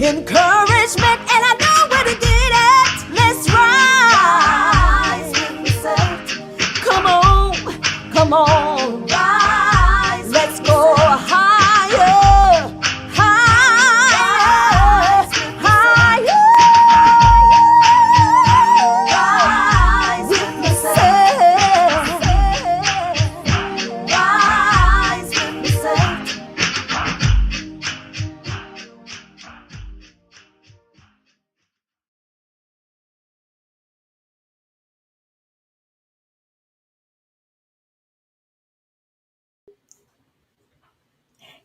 encouragement, and I know where to get it. Let's rise. Come on, come on, rise. Let's go higher, higher, higher. Rise with yourself. Rise with yourself.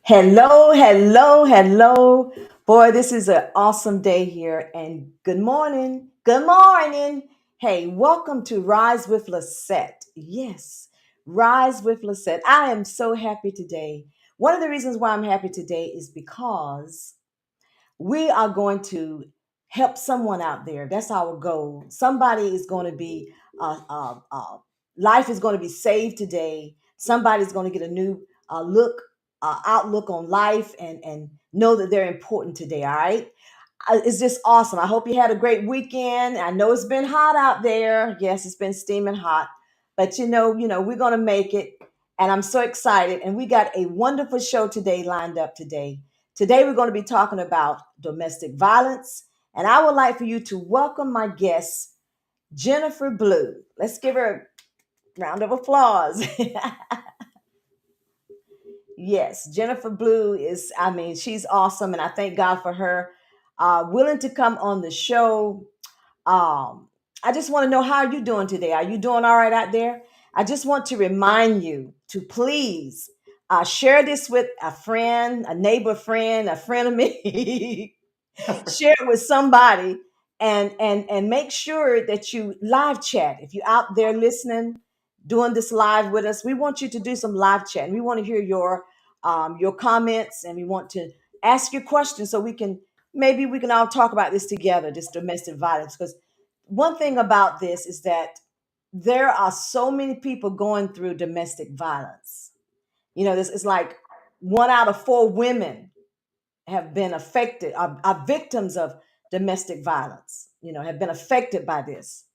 Hello, hello, hello. Boy, this is an awesome day here. And good morning. Good morning. Hey, welcome to Rise with Lisette. Yes, Rise with Lisette. I am so happy today. One of the reasons why I'm happy today is because we are going to help someone out there. That's our goal. Somebody is going to be, life is going to be saved today. Somebody's going to get a new outlook on life, and know that they're important today. All right. It's just awesome. I hope you had a great weekend. I know it's been hot out there. Yes, it's been steaming hot, but we're going to make it. And I'm so excited. And we got a wonderful show today lined up today. Today, we're going to be talking about domestic violence. And I would like for you to welcome my guest, Jennifer Blue. Let's give her a round of applause. Yes, Jennifer Blue I mean, she's awesome. And I thank God for her willing to come on the show. I just want to know, how are you doing today? Are you doing all right out there? I just want to remind you to please share this with a friend, a neighbor friend, a friend of me. Share it with somebody, and make sure that you live chat. If you're out there listening, doing this live with us, we want you to do some live chat. And we want to hear your comments, and we want to ask your questions so we can all talk about this together, this domestic violence. Because one thing about this is that there are so many people going through domestic violence. This is like 1 out of 4 women have been affected, are victims of domestic violence, have been affected by this.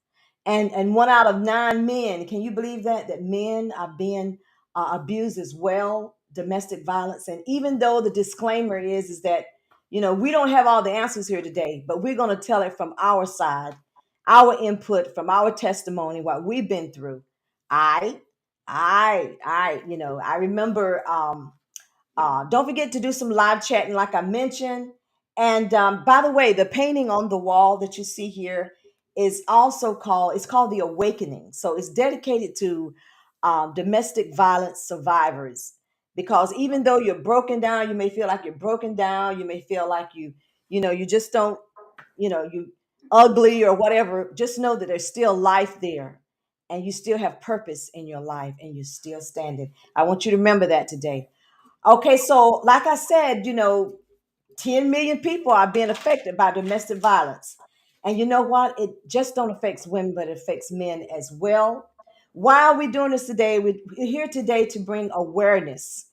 And 1 out of 9 men, can you believe that men are being abused as well, domestic violence? And even though the disclaimer is that, we don't have all the answers here today, but we're going to tell it from our side, our input, from our testimony, what we've been through. I, I remember. Don't forget to do some live chatting, like I mentioned. And by the way, the painting on the wall that you see here is also called The Awakening. So it's dedicated to domestic violence survivors. Because even though you're broken down, you may feel like you're broken down. You may feel like you just don't, you ugly or whatever. Just know that there's still life there, and you still have purpose in your life, and you're still standing. I want you to remember that today. Okay, so like I said, 10 million people are being affected by domestic violence. And you know what? It just don't affect women, but it affects men as well. Why are we doing this today? We're here today to bring awareness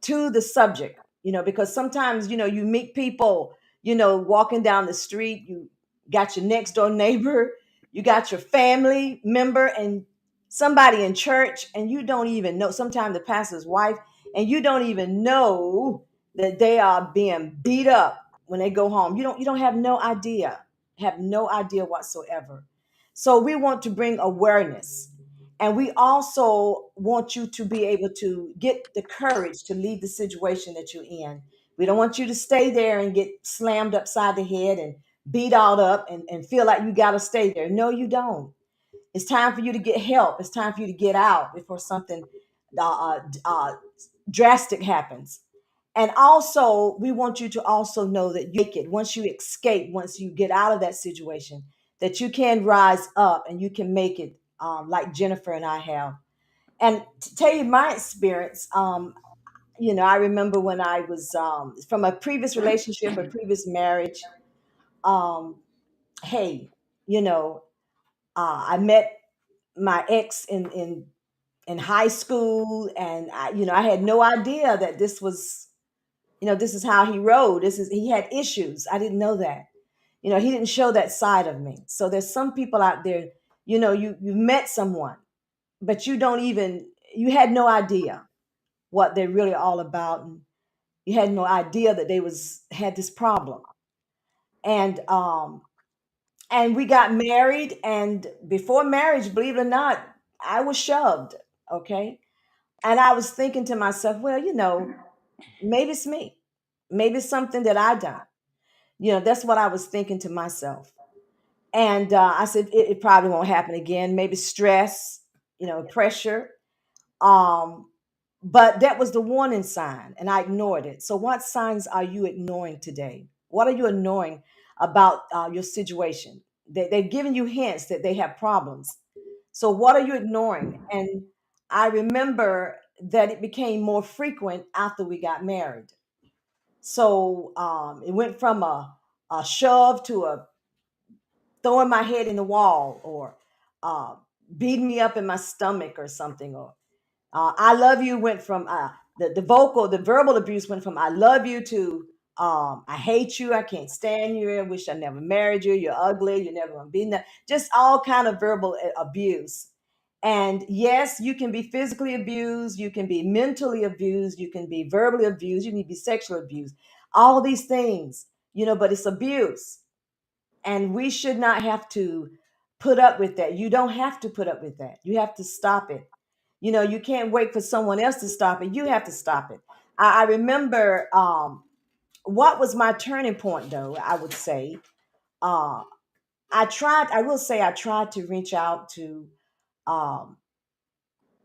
to the subject, because sometimes, you meet people, walking down the street, you got your next door neighbor, you got your family member, and somebody in church, and you don't even know, sometimes the pastor's wife, and you don't even know that they are being beat up when they go home. You don't have no idea whatsoever. So we want to bring awareness, and we also want you to be able to get the courage to leave the situation that you're in. We don't want you to stay there and get slammed upside the head and beat all up, and feel like you got to stay there. No, you don't. It's time for you to get help. It's time for you to get out before something drastic happens. And also, we want you to also know that you make it once you escape, once you get out of that situation, that you can rise up and you can make it, like Jennifer and I have. And to tell you my experience, I remember when I was from a previous relationship, a previous marriage. Um, hey, you know, I met my ex in high school, and I had no idea that this was This is how he rode. He had issues. I didn't know that. He didn't show that side of me. So there's some people out there, you met someone, but you had no idea what they're really all about, and you had no idea that they was had this problem. And we got married, and before marriage, believe it or not, I was shoved. Okay. And I was thinking to myself, well, maybe it's me. Maybe it's something that I done. That's what I was thinking to myself. And I said, it probably won't happen again. Maybe stress, pressure. Um, but that was the warning sign, and I ignored it. So, what signs are you ignoring today? What are you ignoring about your situation? They've given you hints that they have problems. So, what are you ignoring? And I remember that it became more frequent after we got married. So, it went from a shove to a throwing my head in the wall, or uh, beating me up in my stomach or something, or I love you went from the verbal abuse went from I love you to I hate you, I can't stand you, I wish I never married you, you're ugly, you're never gonna be that. Just all kind of verbal abuse. And yes, you can be physically abused, you can be mentally abused, you can be verbally abused, you can be sexually abused, all these things, but it's abuse. And we should not have to put up with that. You don't have to put up with that. You have to stop it. You can't wait for someone else to stop it. You have to stop it. I remember what was my turning point, though, I would say. Uh, I will say, I tried to reach out to um,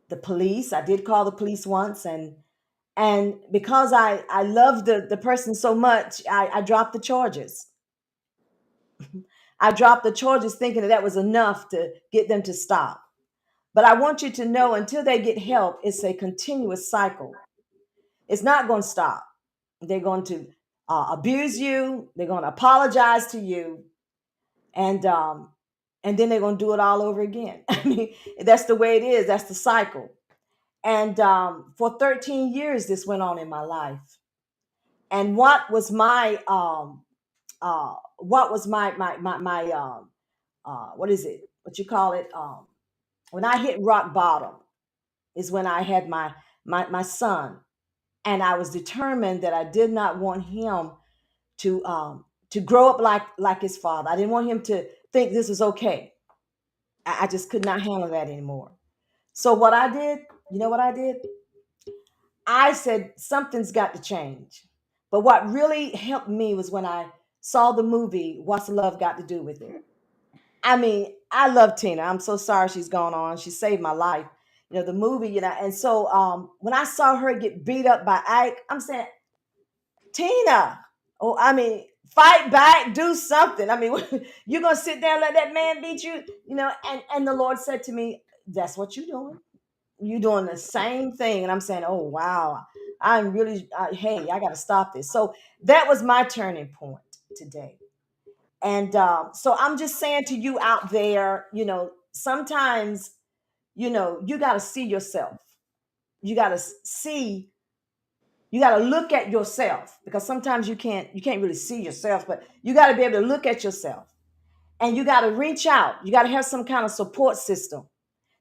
the police. I did call the police once. And because I loved the person so much, I dropped the charges. I dropped the charges thinking that was enough to get them to stop. But I want you to know, until they get help, it's a continuous cycle. It's not going to stop. They're going to abuse you. They're going to apologize to you, and then they're going to do it all over again. I mean, that's the way it is. That's the cycle. And for 13 years, this went on in my life. And what was my what is it? What you call it? When I hit rock bottom is when I had my son, and I was determined that I did not want him to grow up like his father. I didn't want him to think this was okay. I just could not handle that anymore. So what I did, what I did? I said something's got to change. But what really helped me was when I saw the movie What's Love Got to Do with It. I mean, I love Tina. I'm so sorry she's gone on. She saved my life. The movie, and so when I saw her get beat up by Ike, I'm saying, Tina, oh, I mean, fight back, do something. I mean, you're gonna sit there and let that man beat you, and the Lord said to me, that's what you're doing. You're doing the same thing. And I'm saying, oh wow, I'm really hey, I gotta stop this. So that was my turning point today. And so I'm just saying to you out there, sometimes, you gotta see yourself. You gotta see, you got to look at yourself, because sometimes you can't really see yourself, but you got to be able to look at yourself, and you got to reach out. You got to have some kind of support system.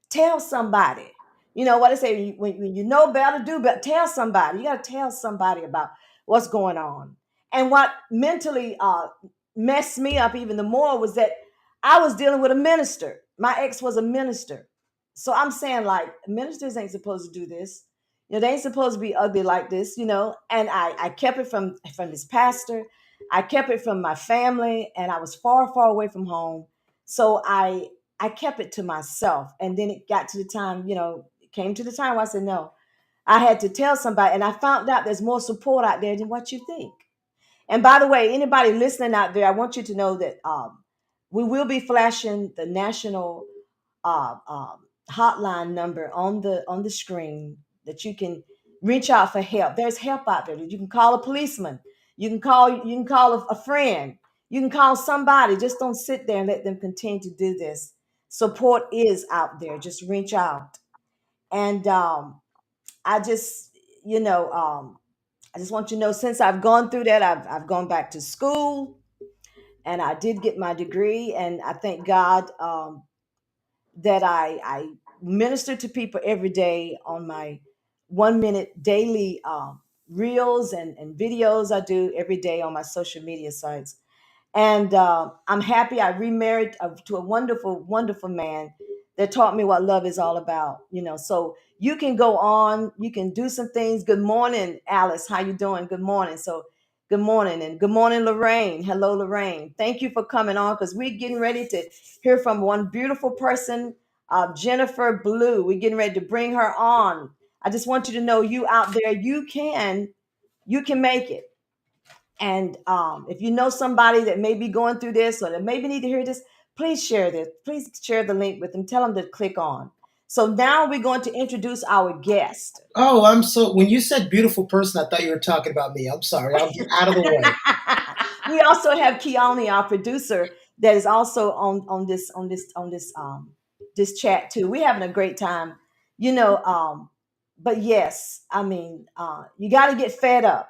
Tell somebody. You know what I say, when you know better, do better. Tell somebody. You got to tell somebody about what's going on. And what mentally messed me up even the more was that I was dealing with a minister. My ex was a minister. So I'm saying, like, ministers ain't supposed to do this. They ain't supposed to be ugly like this, And I kept it from this pastor. I kept it from my family, and I was far, far away from home. So I kept it to myself. And then it got to the time, it came to the time where I said, no, I had to tell somebody. And I found out there's more support out there than what you think. And by the way, anybody listening out there, I want you to know that we will be flashing the national hotline number on the screen, that you can reach out for help. There's help out there. You can call a policeman. You can call a friend. You can call somebody. Just don't sit there and let them continue to do this. Support is out there. Just reach out. And I just, you know, um, I just want you to know, since I've gone through that, I've gone back to school, and I did get my degree, and I thank God that I minister to people every day on my 1 minute daily reels and videos I do every day on my social media sites. And I'm happy I remarried to a wonderful, wonderful man that taught me what love is all about. So you can go on, you can do some things. Good morning, Alice. How you doing? Good morning. So good morning, and good morning, Lorraine. Hello, Lorraine. Thank you for coming on, because we're getting ready to hear from one beautiful person, Jennifer Blue. We're getting ready to bring her on. I just want you to know, you out there, you can make it. And if you know somebody that may be going through this, or that maybe need to hear this, please share this. Please share the link with them. Tell them to click on. So now we're going to introduce our guest. Oh, I'm so. When you said beautiful person, I thought you were talking about me. I'm sorry. I'll get out of the way. We also have Keone, our producer, that is also on this chat too. We're having a great time, you know. But yes, I mean, you got to get fed up.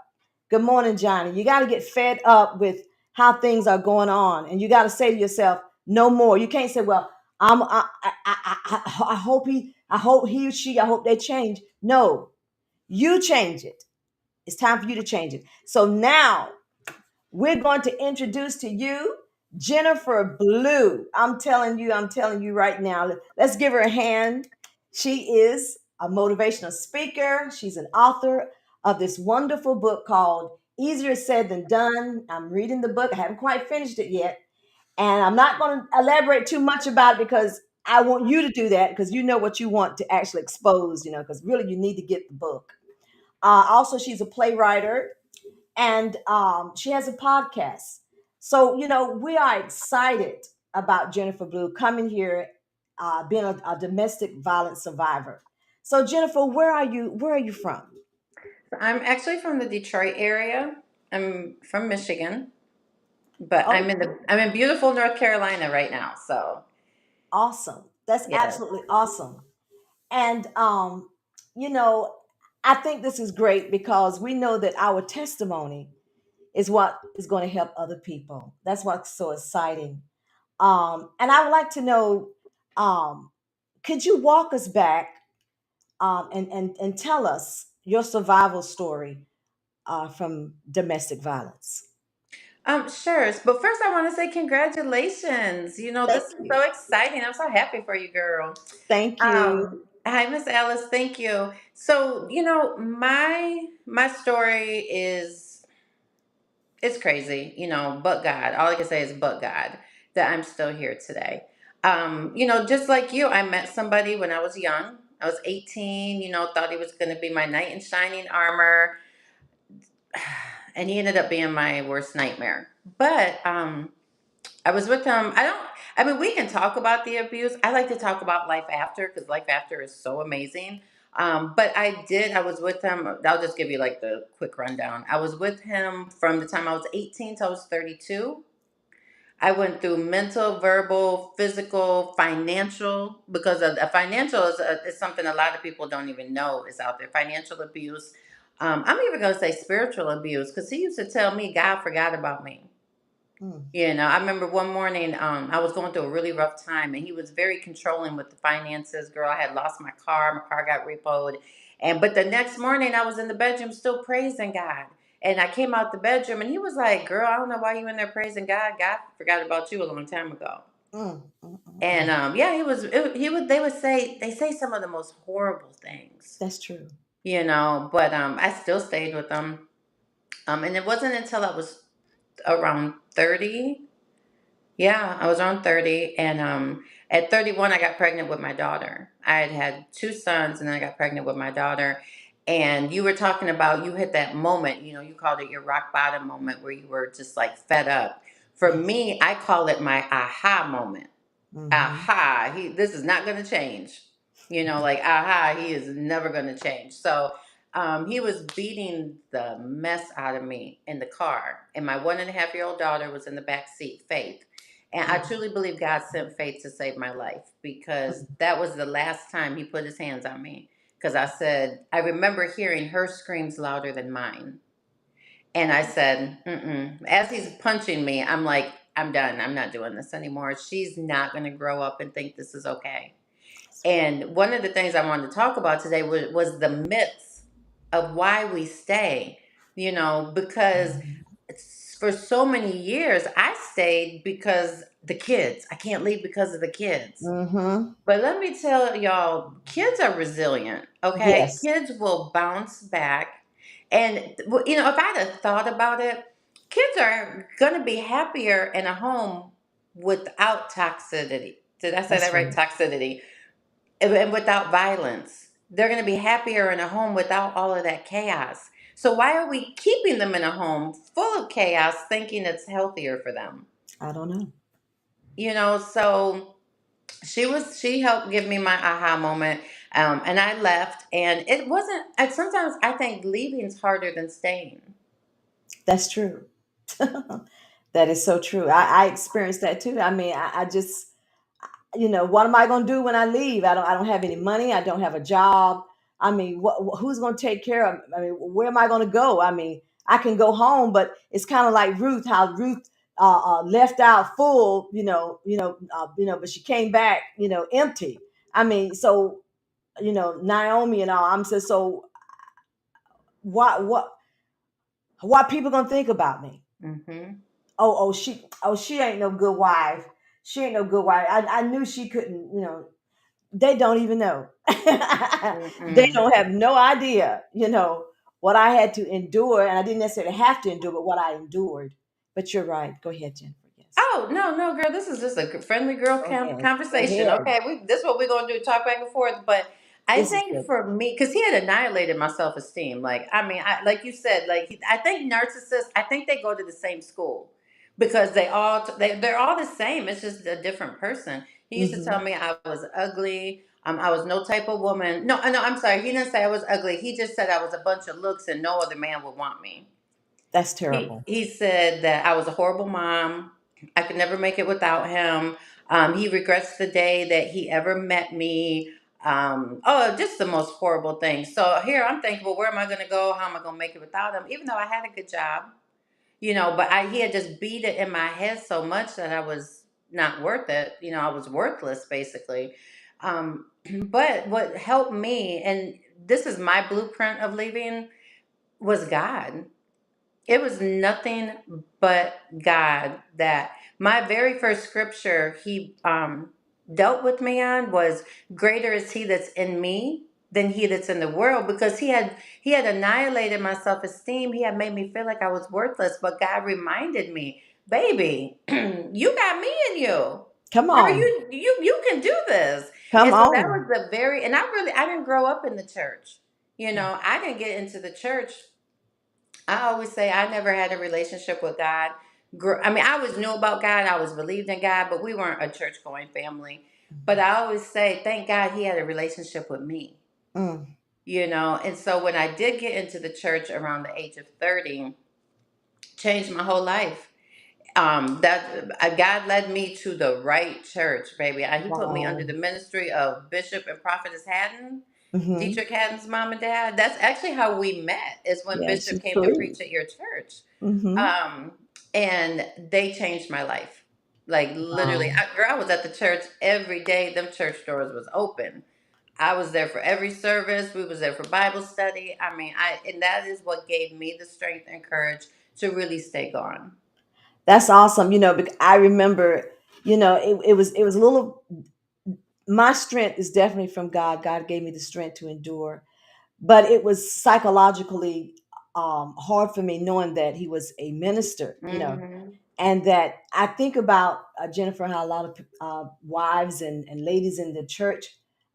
Good morning, Johnny. You got to get fed up with how things are going on, and you got to say to yourself, "No more." You can't say, "Well, I hope he or she, I hope they change." No, you change it. It's time for you to change it. So now we're going to introduce to you Jennifer Blue. I'm telling you right now. Let's give her a hand. She is a motivational speaker. She's an author of this wonderful book called Easier Said Than Done. I'm reading the book. I haven't quite finished it yet. And I'm not going to elaborate too much about it, because I want you to do that, because you know what you want to actually expose, because really you need to get the book. Also, she's a playwright, and she has a podcast. So, we are excited about Jennifer Blue coming here, being a domestic violence survivor. So, Jennifer, where are you? Where are you from? I'm actually from the Detroit area. I'm from Michigan, but Oh, I'm in beautiful North Carolina right now. So awesome! That's yes. absolutely awesome. And you know, I think this is great, because we know that our testimony is what is going to help other people. That's what's so exciting. And I would like to know, um, could you walk us back, and tell us your survival story from domestic violence? Sure. But first I want to say congratulations. Thank This is you. so exciting. I'm so happy for you, girl. Thank you. Hi, Miss Alice. Thank you. So, my story is it's crazy, but God. All I can say is but God that I'm still here today. Just like you, I met somebody when I was young. I was 18, thought he was going to be my knight in shining armor, and he ended up being my worst nightmare. But I was with him. I mean, we can talk about the abuse. I like to talk about life after, because life after is so amazing. But I was with him. I'll just give you like the quick rundown. I was with him from the time I was 18 till I was 32. I went through mental, verbal, physical, financial, because financial is something a lot of people don't even know is out there. Financial abuse. I'm even going to say spiritual abuse, because he used to tell me God forgot about me. Mm, I remember one morning, I was going through a really rough time, and he was very controlling with the finances. Girl, I had lost my car got repoed, but the next morning I was in the bedroom still praising God. And I came out the bedroom, and he was like, "Girl, I don't know why you in there praising God. God forgot about you a long time ago." mm, mm, mm, And mm. yeah, he would they say some of the most horrible things, That's true. but I still stayed with them. And it wasn't until I was around 30. Yeah, I was around 30, and at 31 I got pregnant with my daughter. I had two sons, and then I got pregnant with my daughter. And you were talking about, you hit that moment, you called it your rock bottom moment, where you were just like fed up. For Yes. me, I call it my aha moment. Mm-hmm. Aha, this is not going to change. Like, aha, he is never going to change. So he was beating the mess out of me in the car, and my 1.5-year-old daughter was in the back seat, Faith. And I Mm, truly believe God sent Faith to save my life, because that was the last time he put his hands on me. Because I remember hearing her screams louder than mine. And I said, mm-mm. As he's punching me, I'm like, I'm done. I'm not doing this anymore. She's not going to grow up and think this is okay. That's And one of the things I wanted to talk about today was the myths of why we stay, because right. for so many years I stayed because the kids, I can't leave because of the kids. Mm-hmm. But let me tell y'all, kids are resilient, okay? Yes, Kids will bounce back. And, if I'd have thought about it, kids are going to be happier in a home without toxicity. Did I say that's that right? right. Toxicity. And without violence. They're going to be happier in a home without all of that chaos. So, why are we keeping them in a home full of chaos thinking it's healthier for them? I don't know. So she helped give me my aha moment, and I left, and it wasn't. And sometimes I think leaving's harder than staying. That's true. That is so true. I experienced that too. I mean, I just, what am I going to do when I leave? I don't have any money. I don't have a job. I mean, who's going to take care of? I mean, where am I going to go? I mean, I can go home, but it's kind of like Ruth, how Ruth left out full, but she came back, empty. I mean, so Naomi and all. I'm saying, so what people gonna think about me? Hmm. Oh, she ain't no good wife. She ain't no good wife. I knew she couldn't. They don't even know. They Mm-mm. don't have no idea. What I had to endure, and I didn't necessarily have to endure, but what I endured. But you're right. Go ahead, Jennifer. Yes. Oh, no, no, girl. This is just a friendly girl Go ahead. Go conversation. ahead. Okay, this is what we're gonna do. Talk back and forth. But I This is think good. for me, because he had annihilated my self esteem. Like, I mean, like you said, like I think narcissists. I think they go to the same school because they're all the same. It's just a different person. He used to tell Hmm. me I was ugly. I was no type of woman. No, no. I'm sorry. He didn't say I was ugly. He just said I was a bunch of looks and no other man would want me. That's He terrible. he said that I was a horrible mom. I could never make it without him. He regrets the day that he ever met me. Oh, just the most horrible thing. So here I'm thinking, well, where am I going to go? How am I going to make it without him? Even though I had a good job, but he had just beat it in my head so much that I was not worth it. I was worthless basically. But what helped me, and this is my blueprint of leaving, was God. It was nothing but God. That my very first scripture he dealt with me on was, greater is he that's in me than he that's in the world, because he had annihilated my self-esteem. He had made me feel like I was worthless, but God reminded me, baby, you got me in you. Come Girl, on. you can do this. Come And so that was on. and I didn't grow up in the church. I didn't get into the church. I always say I never had a relationship with God. I mean, I always knew about God. I was believed in God, but we weren't a church going family. But I always say, thank God he had a relationship with me. Mm. And so when I did get into the church around the age of 30, changed my whole life. That God led me to the right church, baby. He put me under Wow. the ministry of Bishop and Prophetess Haddon, Hmm. Dietrich Haddon's mom and dad. That's actually how we met. Is when Yeah, Bishop she's came to free. preach at your church. Hmm. um, and they changed my life. Like literally, Wow. girl, I was at the church every day. Them church doors was open. I was there for every service. We was there for Bible study. I mean, and that is what gave me the strength and courage to really stay gone. That's awesome. Because I remember, it was a little. My strength is definitely from God. God gave me the strength to endure, but it was psychologically hard for me knowing that he was a minister. Hmm. And that I think about Jennifer, how a lot of wives and ladies in the church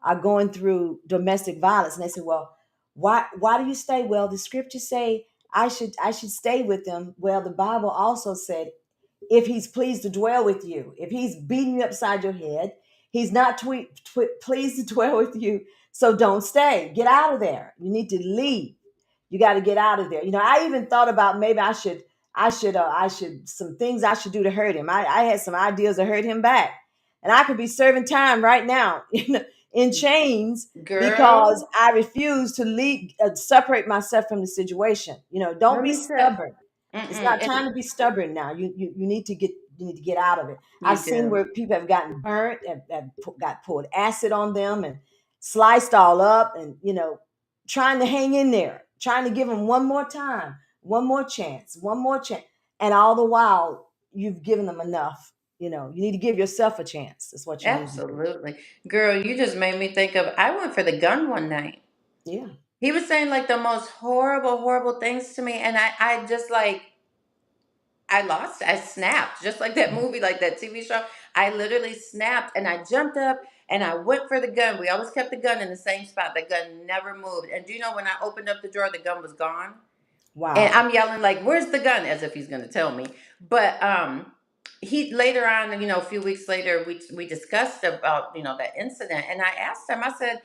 are going through domestic violence, and they say, "Well, why do you stay?" Well, the scriptures say I should stay with them. Well, the Bible also said, if he's pleased to dwell with you, if he's beating you upside your head, he's not pleased to dwell with you. So don't stay. Get out of there. You need to leave. You got to get out of there. I even thought about maybe I should some things I should do to hurt him. I had some ideas to hurt him back, and I could be serving time right now, in chains because Girl, I refuse to leave, separate myself from the situation. Don't let be me tell stubborn. It's Mm-mm. not time to be stubborn now. You need to get, you need to get out of it. I've You seen do. where people have gotten burnt and got poured acid on them and sliced all up, and trying to hang in there, trying to give them one more time, one more chance, one more chance, and all the while you've given them enough. You need to give yourself a chance. That's what you need to do. Absolutely. Girl, you just made me think of I went for the gun one night. Yeah. He was saying like the most horrible, horrible things to me. And I just like, I lost, I snapped, just like that movie, like that TV show. I literally snapped and I jumped up and I went for the gun. We always kept the gun in the same spot. The gun never moved. And do you know when I opened up the drawer, the gun was gone? And Wow. I'm yelling like, "Where's the gun?" As if he's gonna tell me. But he later on, a few weeks later, we discussed about that incident, and I asked him. I said,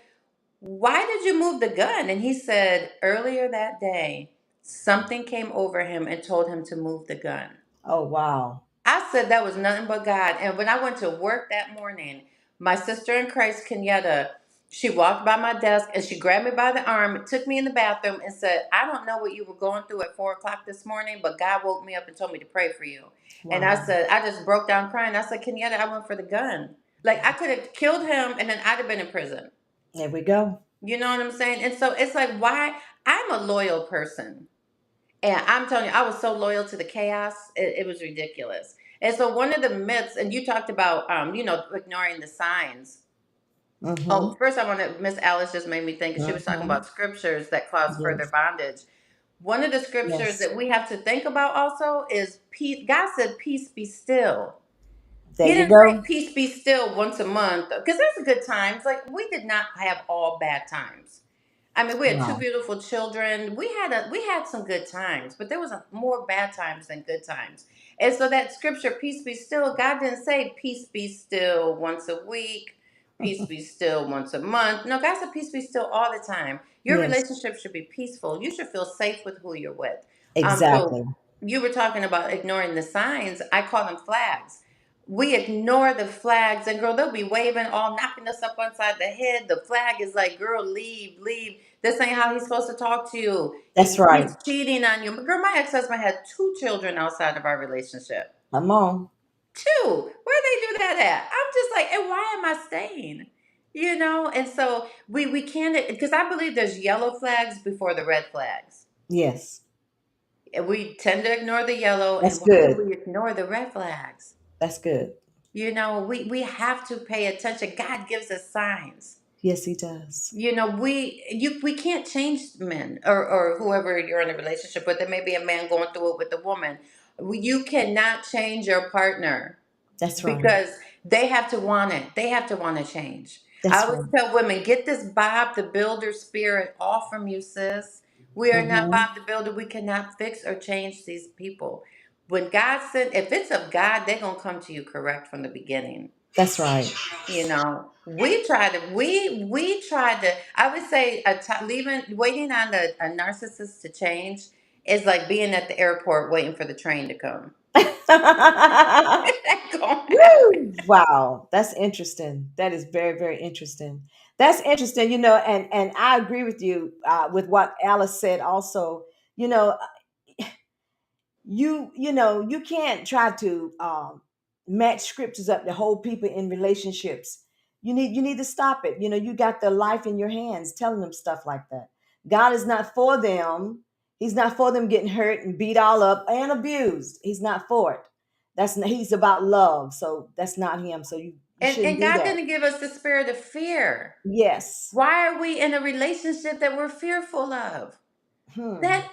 "Why did you move the gun?" And he said, "Earlier that day, something came over him and told him to move the gun." Oh wow. I said that was nothing but God. And when I went to work that morning, my sister in Christ, Kenyatta, she walked by my desk and she grabbed me by the arm, took me in the bathroom, and said, "I don't know what you were going through at 4 o'clock this morning, but God woke me up and told me to pray for you." And I Wow. said, I just broke down crying. I said, "Kenyatta, I went for the gun. Like I could have killed him and then I'd have been in prison." There we go. You know what I'm saying? And so it's like, why? I'm a loyal person. And I'm telling you, I was so loyal to the chaos, it was ridiculous. And so one of the myths, and you talked about, ignoring the signs. Mm-hmm. Oh, first I want to, Miss Alice just made me think, she was talking Mm-hmm. about scriptures that cause further Yes. bondage. One of the scriptures Yes. that we have to think about also is peace. God said, "Peace be still." There He you didn't say go. peace be still once a month because there's good times. Like we did not have all bad times. I mean, we had two No. beautiful children. We had some good times, but there was more bad times than good times. And so that scripture, "Peace be still," God didn't say peace be still once a week, peace be still once a month. No, God said peace be still all the time. Your Yes. relationship should be peaceful. You should feel safe with who you're with. So Exactly. you were talking about ignoring the signs. I call them flags. We ignore the flags, and girl, they'll be waving, all knocking us up upside the head. The flag is like, "Girl, leave, leave. This ain't how he's supposed to talk to you. That's right. He's cheating on you." But girl, my ex-husband had two children outside of our relationship. Come on. Two. Where they do that at? I'm just like, and why am I staying? And so we can't, because I believe there's yellow flags before the red flags. Yes. And we tend to ignore the yellow, That's and why do good. we ignore the red flags? That's good. We have to pay attention. God gives us signs. Yes, he does. We can't change men, or whoever you're in a relationship with. There may be a man going through it with a woman. You cannot change your partner That's right. because they have to want it. They have to want to change. I That's always right. tell women, get this Bob the Builder spirit off from you, sis. We are not Mm-hmm. Bob the Builder. We cannot fix or change these people. When God said, if it's of God, they're gonna come to you correct from the beginning. That's right. We try to. I would say waiting on a narcissist to change is like being at the airport waiting for the train to come. It ain't gonna happen. Woo! Wow, that's interesting. That is very, very interesting. That's interesting, and I agree with you with what Alice said. Also, you know, you can't try to match scriptures up to hold people in relationships. You need to stop it. You got their life in your hands, telling them stuff like that. God is not for them. He's not for them getting hurt and beat all up and abused. He's not for it. He's about love. So that's not him. So you shouldn't And do God that. didn't give us the spirit of fear. Yes. Why are we in a relationship that we're fearful of? Hmm. That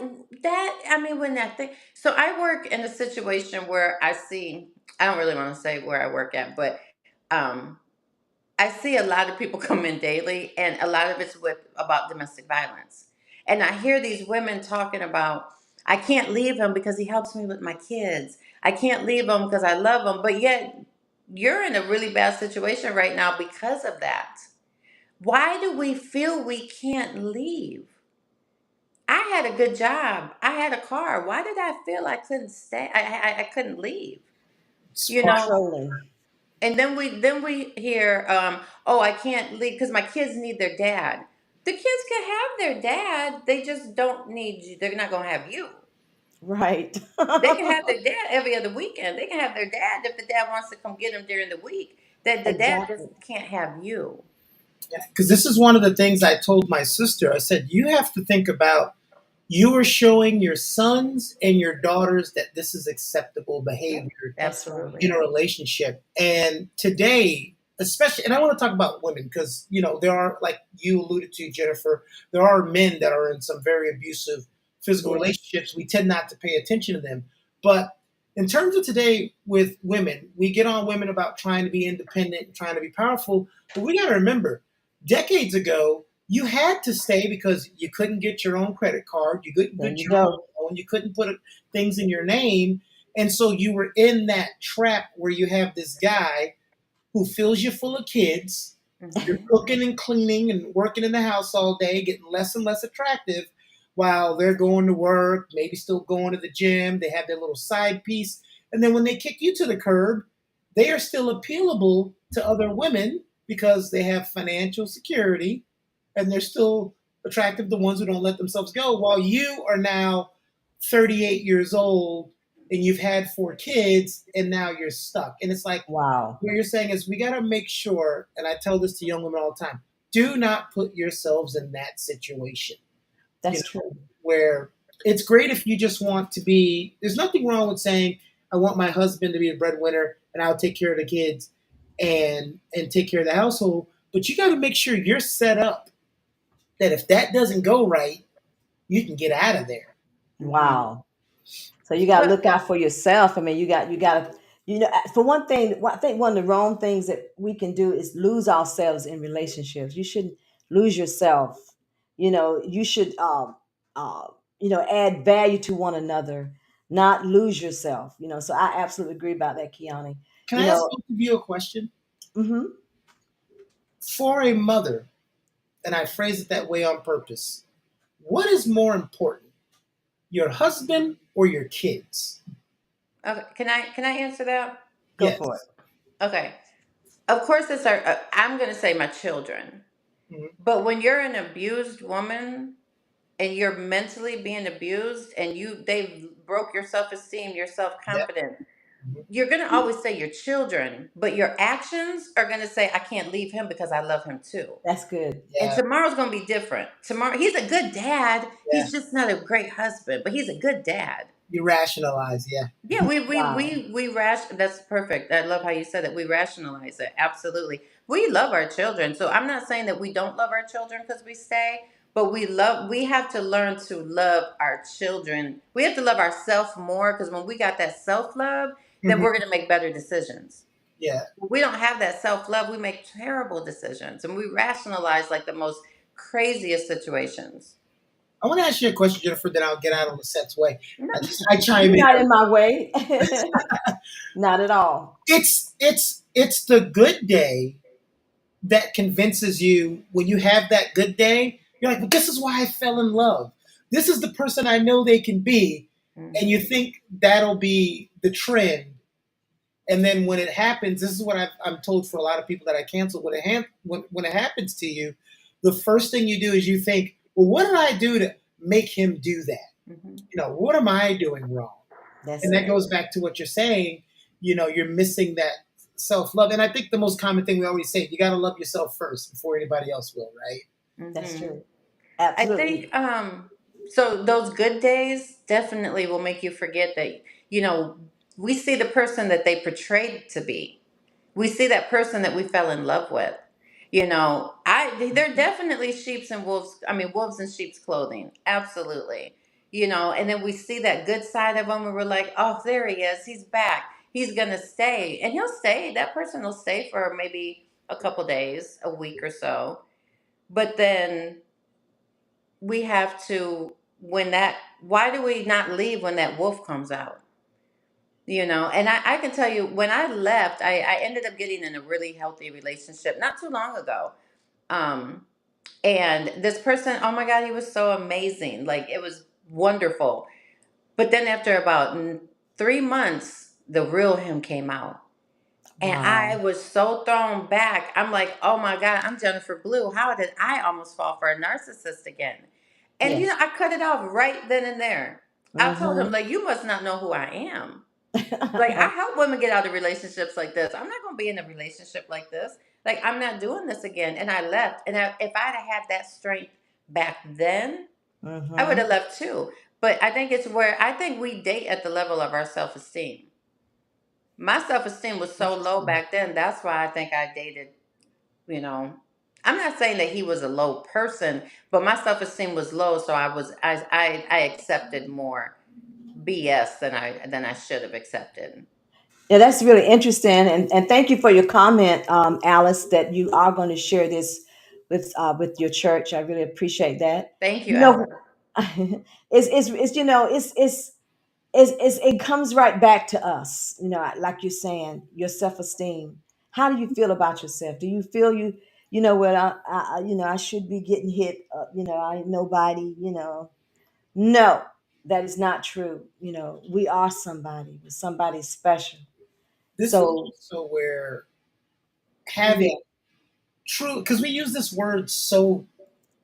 I mean, when that thing. So I work in a situation where I see. I don't really want to say where I work at, but um, I see a lot of people come in daily, and a lot of it's with about domestic violence. And I hear these women talking about, "I can't leave him because he helps me with my kids. I can't leave him because I love him." But yet, you're in a really bad situation right now because of that. Why do we feel we can't leave? I had a good job. I had a car. Why did I feel I couldn't stay? I couldn't leave. It's You part. know, Controlling. and then we hear, "Oh, I can't leave because my kids need their dad." The kids can have their dad. They just don't need you. They're not gonna have you. Right. They can have their dad every other weekend. They can have their dad if the dad wants to come get them during the week. That the dad just Exactly. can't have you. Because this is one of the things I told my sister. I said, you have to think about, you are showing your sons and your daughters that this is acceptable Yep, behavior That's right. in a absolutely. relationship. And today, especially, and I want to talk about women because, there are, like you alluded to, Jennifer, there are men that are in some very abusive physical Yes. relationships. We tend not to pay attention to them. But in terms of today with women, we get on women about trying to be independent, trying to be powerful. But we got to remember, decades ago, you had to stay because you couldn't get your own credit card, you couldn't There get you your own go. loan, you couldn't put things in your name, and so you were in that trap where you have this guy who fills you full of kids. You're Hmm. cooking and cleaning and working in the house all day, getting less and less attractive while they're going to work, maybe still going to the gym. They have their little side piece. And then when they kick you to the curb, they are still appealable to other women because they have financial security and they're still attractive to ones who don't let themselves go. While you are now 38 years old and you've had 4 kids and now you're stuck. And it's like, Wow. what you're saying is we got to make sure, and I tell this to young women all the time, do not put yourselves in that situation, you That's know, true. where it's great if you just want to be, there's nothing wrong with saying, I want my husband to be a breadwinner and I'll take care of the kids and take care of the household. But you got to make sure you're set up that if that doesn't go right, you can get out of there. Hmm. Wow. So you got to But look out for yourself. I mean, you got to, for one thing, I think one of the wrong things that we can do is lose ourselves in relationships. You shouldn't lose yourself. You should, uh, add value to one another, not lose yourself. So I absolutely agree about that, Kiani. Can You I ask know, both of you a question? hmm For a mother, and I phrase it that way on purpose, what is more important, your husband or your kids? okay, can I answer that? go for it. Yes. Okay. Of course, it's our. I'm going to say my children. Mhm. But when you're an abused woman and you're mentally being abused and they've broke your self-esteem, your Yep. self-confidence, Mhm. you're going to always say your children, but your actions are going to say I can't leave him because I love him too. That's good. And Yeah. tomorrow's going to be different. Tomorrow he's a good dad. Yeah. He's just not a great husband, but he's a good dad. You rationalize. Yeah. Yeah, Wow. that's perfect. I love how you said it. We rationalize it. Absolutely. We love our children. So I'm not saying that we don't love our children because we stay, but we have to learn to love our children. We have to love ourselves more because when we got that self-love, then Mhm. we're going to make better decisions. Yeah. When we don't have that self-love, we make terrible decisions and we rationalize like the most craziest situations. I want to ask you a question, Jennifer. Then I'll get out of the set's way. No. At least I chime You're in. not in my way. Not at all. It's the good day that convinces you when you have that good day. You're like, well, this is why I fell in love. This is the person I know they can be, and you Hmm. think that'll be the trend. And then when it happens, this is what I'm told for a lot of people that I cancel. When it happens to you, the first thing you do is you think, well, what did I do to make him do that? Hmm. What am I doing wrong? That's And that it. goes back to what you're saying. You're missing that self love. And I think the most common thing we always say, you got to love yourself first before anybody else will, right? That's Hmm. true. I Absolutely. think so those good days definitely will make you forget that, you know, we see the person that they portrayed to be. We see that person that we fell in love with. They're definitely sheep's and wolves, I mean wolves in sheep's clothing. Absolutely. And then we see that good side of them and we're like, "Oh, there he is. He's back. He's going to stay." And he'll stay. That person will stay for maybe a couple days, a week or so. But then we have to when that why do we not leave when that wolf comes out? And I can tell you when I left, I ended up getting in a really healthy relationship not too long ago. um and this person, oh my god, he was so amazing, like it was wonderful. But then after about 3 months, the real him came out. And I Wow. was so thrown back. I'm like, oh my God, I'm Jennifer Blue. How did I almost fall for a narcissist again? And Yes. I cut it off right then and there. I told him, Mm-hmm. like, you must not know who I am. Like, I help women get out of relationships like this. I'm not going to be in a relationship like this. Like, I'm not doing this again. And I left. And if I'd have had that strength back then, I would Mm-hmm. have left too. But I think it's where I think we date at the level of our self esteem. My self esteem was so That's low true. back then. That's why I think I dated, you know. I'm not saying that he was a low person, but my self esteem was low, so I accepted more BS than I should have accepted. Yeah, that's really interesting, and thank you for your comment, Alice, that you are going to share this with your church. I really appreciate that. Thank you, You know, Ellen. it's you know it's it comes right back to us. You know, like you're saying, your self esteem. How do you feel about yourself? Do you feel you know what you know I should be getting hit? You know, I ain't nobody. You know, no, that is not true. You know, we are somebody. We're somebody special. This is So also where yeah, having true, because we use this word so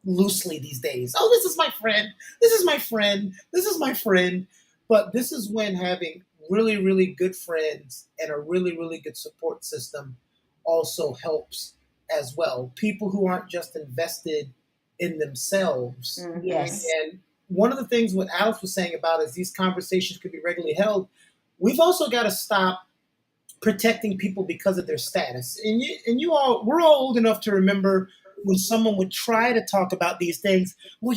loosely these days. Oh, this is my friend. This is my friend. This is my friend. But this is when having really, really good friends and a really, really good support system also helps as well. People who aren't just invested in themselves. Mm-hmm. yes, And one of the things what Alice was saying about is these conversations could be regularly held. We've also got to stop protecting people because of their status. And you all, we're all old enough to remember when someone would try to talk about these things. Well,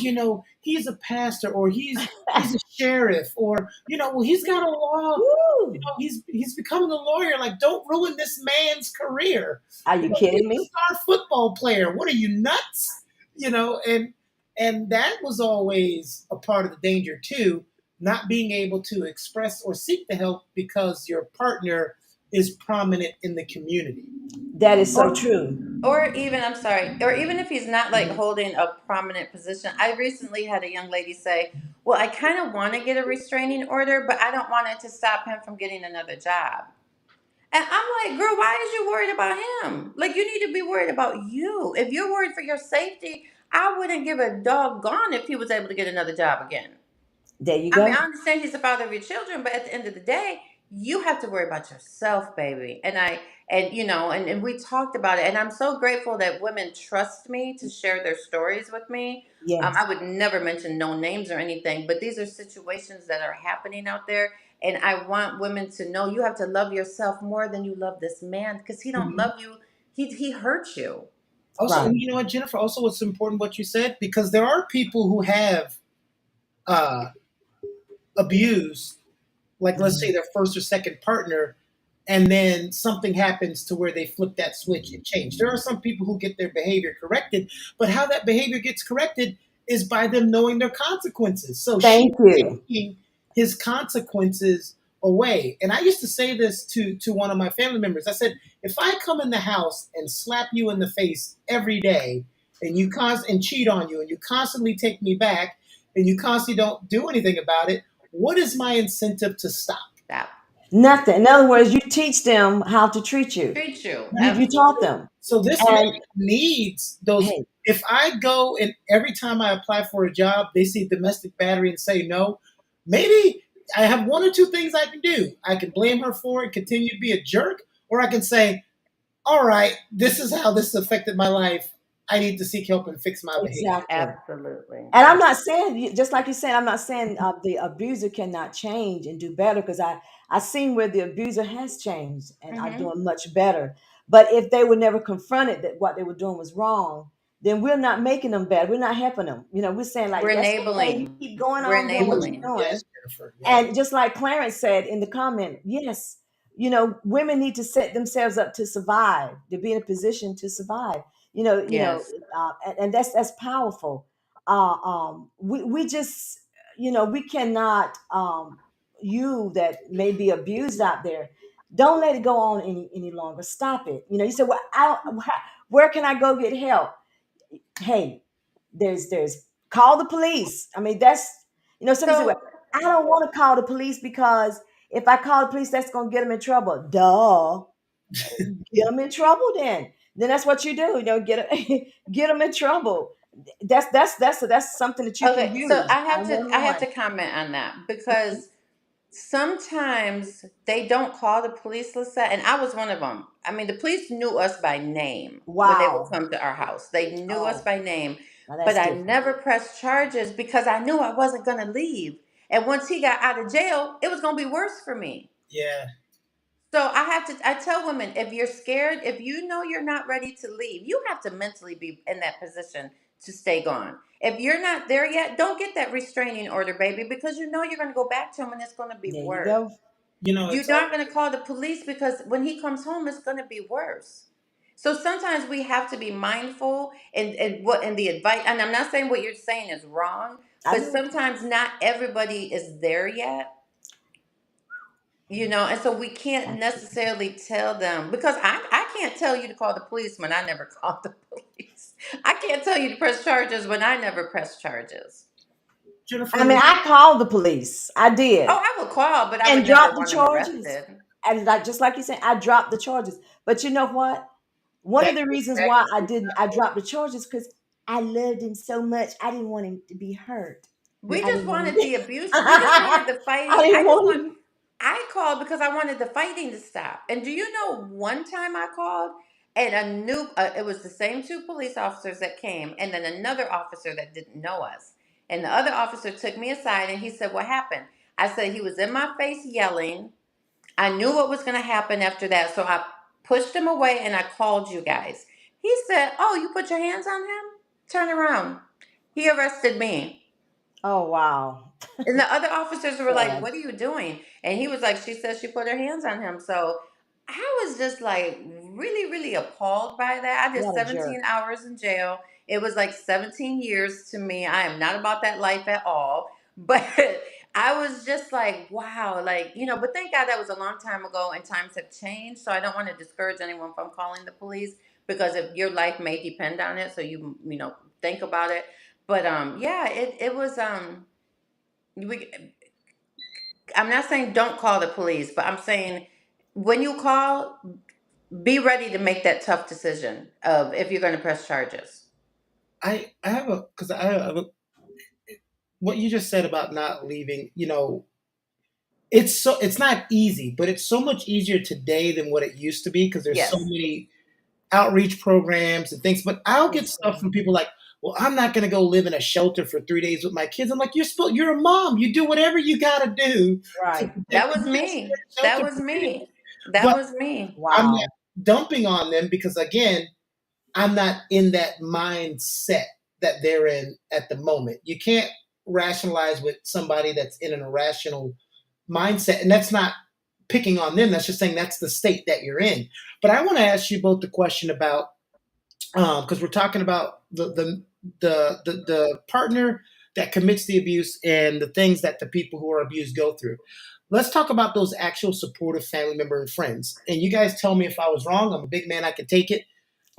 he's a pastor, or he's a sheriff, or well, he's got a law. woo. He's becoming a lawyer. Like, don't ruin this man's career. Are you He's kidding a me? star football player. What are you, nuts? And that was always a part of the danger too, not being able to express or seek the help because your partner is prominent in the community. That is so Or, true. or even, I'm sorry, or even if he's not like Mhm. holding a prominent position. I recently had a young lady say, "Well, I kind of want to get a restraining order, but I don't want it to stop him from getting another job." And I'm like, "Girl, why is you worried about him? Like, you need to be worried about you. If you're worried for your safety, I wouldn't give a doggone if he was able to get another job again." There you I mean, go. I understand he's the father of your children, but at the end of the day, you have to worry about yourself, baby. And we talked about it, and I'm so grateful that women trust me to share their stories with me. Yes. I would never mention no names or anything, but these are situations that are happening out there, and I want women to know you have to love yourself more than you love this man because he don't Mhm. love you. He hurts you. Also, Right. and you know what, Jennifer? Also, what's important what you said, because there are people who have uh, abused, like, let's say, Mhm. their first or second partner, and then something happens to where they flip that switch and change. There are some people who get their behavior corrected, but how that behavior gets corrected is by them knowing their consequences. So she's Thank you. taking his consequences away. And I used to say this to one of my family members. I said, if I come in the house and slap you in the face every day, and and cheat on you, and you constantly take me back, and you constantly don't do anything about it, what is my incentive to stop? That Nothing. In other words, you teach them how to treat you. treats you You taught absolutely. them. So this man And needs those. hey, If I go and every time I apply for a job, they see domestic battery and say no, maybe I have one or two things I can do. I can blame her for it, continue to be a jerk, or I can say, all right, this is how this affected my life. I need to seek help and fix my behavior. exactly. Absolutely. And I'm not saying, just like you said, I'm not saying the abuser cannot change and do better because I seen where the abuser has changed and are Hmm. doing much better. But if they were never confronted that what they were doing was wrong, then we're not making them better. We're not helping them. You know, we're saying like, We're that's okay. You enabling. keep going We're on doing what enabling. you're doing. Yes, Jennifer. Yes. And just like Clarence said in the comment, yes, you know, women need to set themselves up to survive, to be in a position to survive. Yes. And that's powerful. We just, you know, we cannot. You that may be abused out there, don't let it go on any longer. Stop it. You know, you said, well, where can I go get help? Hey, there's call the police. I mean, that's somebody said, well, So I don't want to call the police because if I call the police, that's gonna get them in trouble. Duh, get them in trouble then. Then that's what you do. You know, get them, get them in trouble. That's something that you can Okay, so use I have 911. to comment on that because sometimes they don't call the police, Lisa, and I was one of them. I mean, the police knew us by name when they would Wow. come to our house. They knew us Oh, by name, now but that's I different. never pressed charges because I knew I wasn't going to leave. And once he got out of jail, it was going to be worse for me. Yeah. So I tell women, if you're scared, if you know you're not ready to leave, you have to mentally be in that position to stay gone. If you're not there yet, don't get that restraining order, baby, because you know you're going to go back to him and it's going to be There you worse. go. You're It's not all going to call the police because when he comes home, it's going to be worse. So sometimes we have to be mindful and what and the advice. And I'm not saying what you're saying is wrong, I but know what you. sometimes not everybody is there yet, and so we can't That's true. necessarily tell them because I can't tell you to call the police when I never called the police. I can't tell you to press charges when I never press charges. I Jennifer. mean, I called the police. I did, Oh, I would call, but I and would never dropped the want them charges. arrested. And like just like you said, I dropped the charges. But you know what? One That of the reasons that why I dropped the charges because I loved him so much. I didn't want him to be hurt. We I just didn't want him. wanted the abuse. We just wanted the I fighting. didn't want him. I called because I wanted the fighting to stop. And do you know one time I called and it was the same two police officers that came and then another officer that didn't know us. And the other officer took me aside and he said, "What happened?" I said, "He was in my face yelling. I knew what was going to happen after that. So I pushed him away and I called you guys." He said, "Oh, you put your hands on him? Turn around." He arrested me. Oh wow, And the other officers were like, sad. "What are you doing?" And he was like, "She said she put her hands on him." So I was just like really, really appalled by that. I did What a jerk. 17 hours in jail. It was like 17 years to me. I am not about that life at all. But I was just like, wow, but thank God that was a long time ago and times have changed. So I don't want to discourage anyone from calling the police because if your life may depend on it. So think about it. But yeah, it was we I'm not saying don't call the police, but I'm saying when you call, be ready to make that tough decision of if you're going to press charges. I have a because I have a, what you just said about not leaving. It's not easy, but it's so much easier today than what it used to be because there's so Yes. many outreach programs and things. But I'll get Yes, stuff sir. from people like, "Well, I'm not going to go live in a shelter for 3 days with my kids." I'm like, You're a mom. You do whatever you got to do to Right. protect That them. was You don't stay me. in a That shelter was for 3 days. me. That But was me. I'm not Wow. dumping on them because again, I'm not in that mindset that they're in at the moment. You can't rationalize with somebody that's in an irrational mindset, and that's not picking on them. That's just saying that's the state that you're in. But I want to ask you both the question about because we're talking about the partner that commits the abuse and the things that the people who are abused go through. Let's talk about those actual supportive family member and friends. And you guys tell me if I was wrong. I'm a big man. I can take it.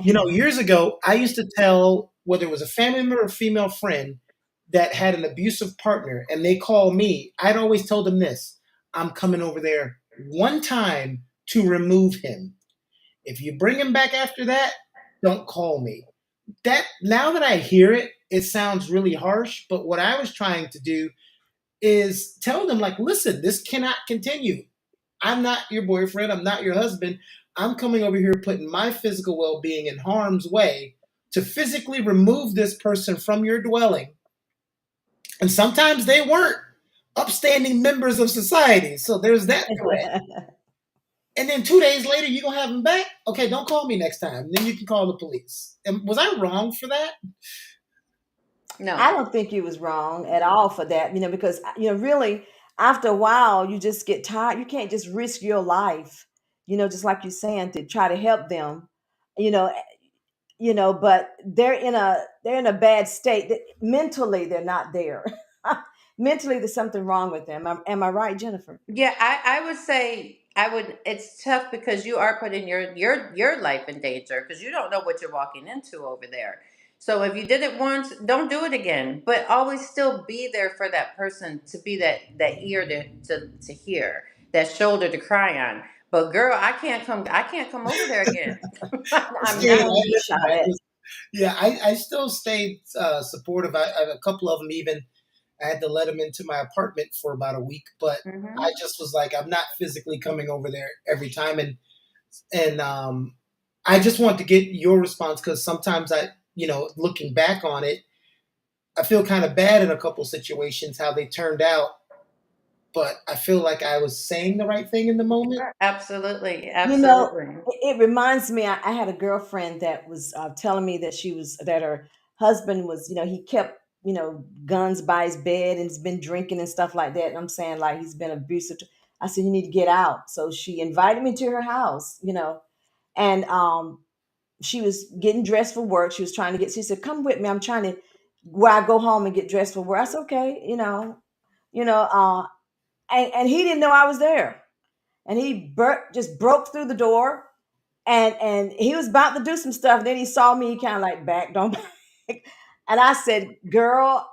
Years ago, I used to tell whether it was a family member or female friend that had an abusive partner and they call me, I'd always tell them this: I'm coming over there one time to remove him. If you bring him back after that, don't call me. That now that I hear it, it sounds really harsh, but what I was trying to do is tell them like, listen, this cannot continue. I'm not your boyfriend. I'm not your husband. I'm coming over here putting my physical well being in harm's way to physically remove this person from your dwelling. And sometimes they weren't upstanding members of society. So there's that threat. And then 2 days later, you're going to have them back? Okay, don't call me next time. Then you can call the police. And was I wrong for that? No. I don't think you was wrong at all for that, because really after a while you just get tired. You can't just risk your life, just like you're saying to try to help them, you know, but they're in a bad state. Mentally they're not there. Mentally there's something wrong with them. Am I right, Jennifer? Yeah, I would say I would. It's tough because you are putting your life in danger because you don't know what you're walking into over there. So if you did it once, don't do it again. But always still be there for that person to be that ear to hear, that shoulder to cry on. But girl, I can't come. I can't come over there again. I'm I'm scared. No, not. you shot it. Yeah, I still stayed supportive. A couple of them even I had to let them into my apartment for about a week, but I Hmm. just was like, I'm not physically coming over there every time, and I just want to get your response because sometimes looking back on it, I feel kind of bad in a couple situations how they turned out, but I feel like I was saying the right thing in the moment. Absolutely, You know, absolutely. it reminds me. I had a girlfriend that was telling me that her husband was, he kept, guns by his bed and has been drinking and stuff like that. And I'm saying like he's been abusive. I said you need to get out. So she invited me to her house, and she was getting dressed for work. She was trying to get. She said, "Come with me. I'm trying to where I go home and get dressed for work." I said, "Okay," you know. And he didn't know I was there, and he just broke through the door, and he was about to do some stuff. Then he saw me, he kind of like backed on back. And I said, "Girl,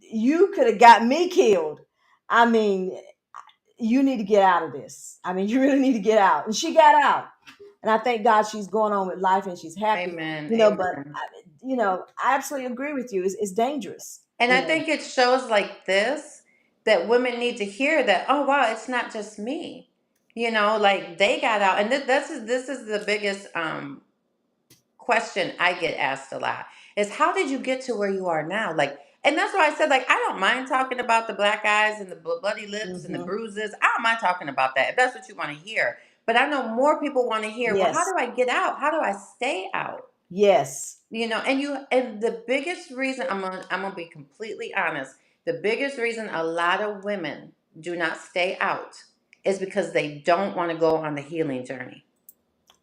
you could have got me killed. I mean, you need to get out of this. I mean, you really need to get out." And she got out. And I thank God she's going on with life and she's happy, Amen, but amen. I absolutely agree with you. It's dangerous, And I think it shows like this that women need to hear that, oh wow, it's not just me. Like they got out, and this is the biggest question I get asked a lot is how did you get to where you are now? Like, and that's why I said, like, I don't mind talking about the black eyes and the bloody lips and the hmm bruises. I don't mind talking about that if that's what you want to hear. But I know more people want to hear, well, how Yes, do I get out? How do I stay out? yes, And the biggest reason I'm gonna be completely honest, the biggest reason a lot of women do not stay out is because they don't want to go on the healing journey.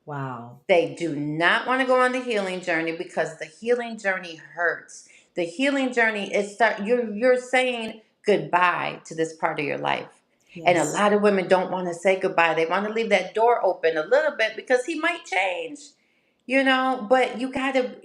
wow, They do not want to go on the healing journey because the healing journey hurts. The healing journey is you're saying goodbye to this part of your life. And a yes, lot of women don't want to say goodbye. They want to leave that door open a little bit because he might change. But you got to,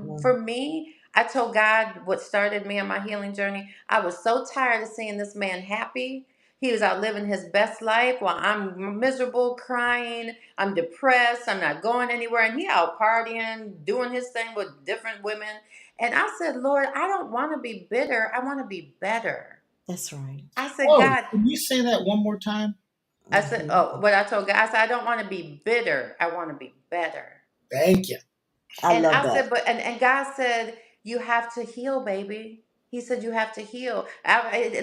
mm, for me, I told God what started me on my healing journey. I was so tired of seeing this man happy. He was out living his best life while I'm miserable, crying. I'm depressed. I'm not going anywhere. And he out partying, doing his thing with different women. And I said, Lord, I don't want to be bitter. I want to be better. that's right. I said, Oh, God, can you say that one more time? I said, hmm oh, what I told God, I said, I don't want to be bitter. I want to be better. Thank you. I And love I that. said, and God said, you have to heal, baby. He said, you have to heal.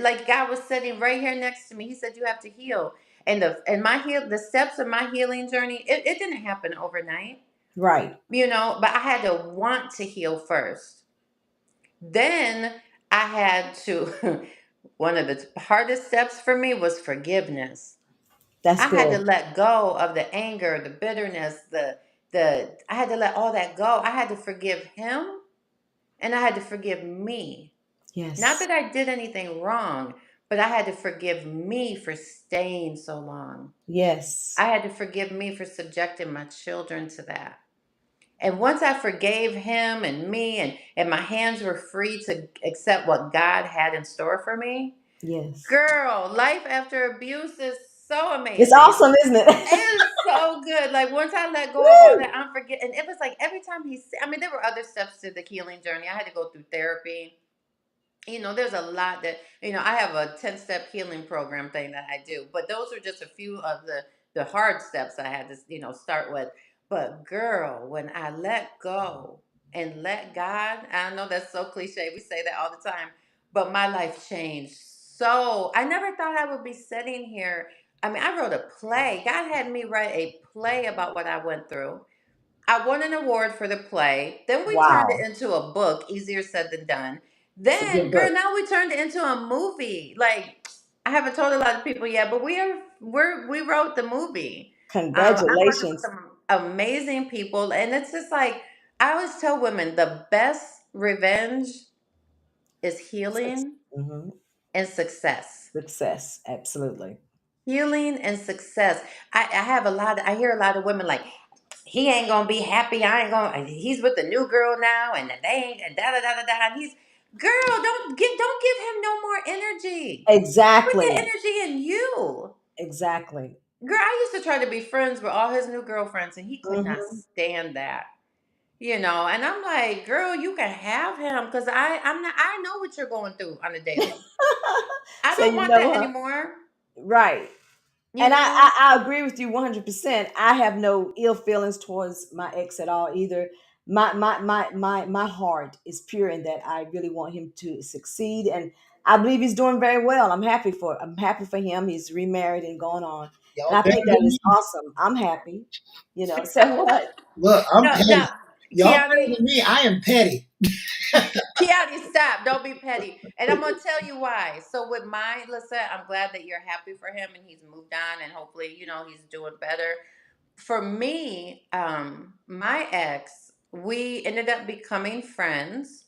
Like God was sitting right here next to me. He said, you have to heal. The steps of my healing journey, it didn't happen overnight, Right. but I had to want to heal first. Then I had to, one of the hardest steps for me was forgiveness. That's I had to good. let go of the anger, the bitterness, I had to let all that go. I had to forgive him and I had to forgive me. Not Yes. that I did anything wrong, but I had to forgive me for staying so long. Yes. I had to forgive me for subjecting my children to that. And once I forgave him and me, and my hands were free to accept what God had in store for me, Yes. girl, life after abuse is so It's amazing. awesome, isn't it? It is so good. Like once I let go of all Woo! that, I'm forgetting. It was like every time I mean, there were other steps to the healing journey. I had to go through therapy. There's a lot that, I have a 10-step healing program thing that I do, but those are just a few of the hard steps I had to, start with. But girl, when I let go and let God, I know that's so cliche. We say that all the time, but my life changed. So I never thought I would be sitting here. I mean, I wrote a play. God had me write a play about what I went through. I won an award for the play. Then we turned it Wow. into a book, easier said than done. It's a Then, good girl, book. now we turned it into a movie. Like, I haven't told a lot of people yet, but we wrote the movie. I'm working with Congratulations. some amazing people, and it's just like I always tell women, the best revenge is healing Mm-hmm. and success. Success. Absolutely. Healing and success. I hear a lot of women like, he ain't gonna be happy. I ain't gonna. He's with the new girl now, and they ain't and da da da da da. And girl. Don't give him no more energy. Put that Exactly. energy in you, Exactly. girl. I used to try to be friends with all his new girlfriends, and he could not Mm-hmm. stand that. And I'm like, girl, you can have him because I'm not, I know what you're going through on a daily. I So don't you want know that what? anymore. Right. You And know? I agree with you 100%. I have no ill feelings towards my ex at all either. My heart is pure in that I really want him to succeed, and I believe he's doing very well. I'm happy for him. He's remarried and going on. And Y'all I better think that than is me. awesome. I'm happy. Say what? Look, I'm No, no, petty. Y'all better Kiani, than me. I am petty. Kiani, stop. Don't be petty. And I'm gonna tell you why. So with my listen, I'm glad that you're happy for him and he's moved on and hopefully, he's doing better. For me, my ex, we ended up becoming friends.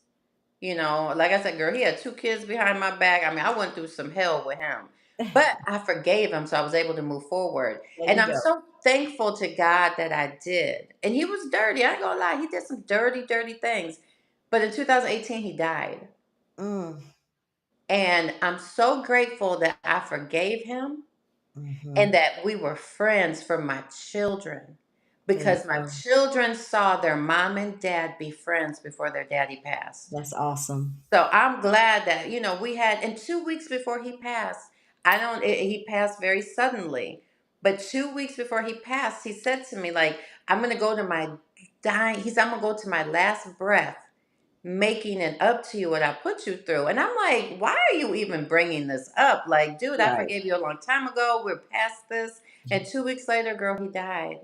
Like I said, girl, he had two kids behind my back. I mean, I went through some hell with him, but I forgave him, so I was able to move forward. There And you I'm go. so thankful to God that I did. And he was dirty. I ain't gonna lie, he did some dirty, dirty things. But in 2018, he died. Mm, And I'm so grateful that I forgave him hmm. and that we were friends for my children There you because my go. children saw their mom and dad be friends before their daddy passed. That's awesome. So I'm glad that, we had, and 2 weeks before he passed, he passed very suddenly, but 2 weeks before he passed, he said to me, like, I'm going to go to my I'm going to go to my last breath, making it up to you what I put you through. And I'm like, why are you even bringing this up? Like, dude, I Right. forgave you a long time ago. We're past this. And 2 weeks later, girl, he died.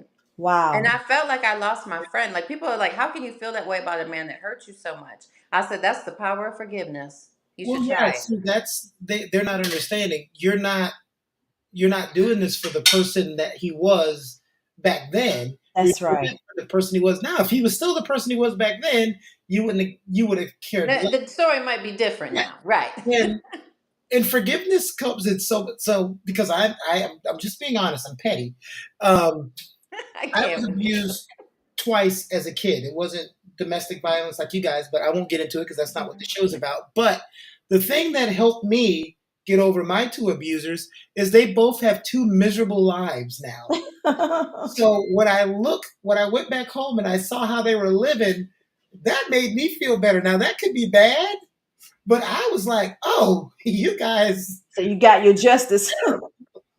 And Wow. I felt like I lost my friend. Like people are like, how can you feel that way about a man that hurt you so much? I said, that's the power of forgiveness. You Well, should yeah. try it. See, they're not understanding. You're not doing this for the person that he was back then. You're That's doing right. it for the person he was now. If he was still the person he was back then, you would have cared The story might be different less. now, right? And forgiveness comes in so because I'm just being honest. I'm petty. Um, I I can't was with you. abused twice as a kid. It wasn't domestic violence like you guys, but I won't get into it because that's not what the show's about. But the thing that helped me get over my two abusers is they both have two miserable lives now. So when I went back home and I saw how they were living, that made me feel better. Now that could be bad, but I was like, oh, you guys. So you got your justice.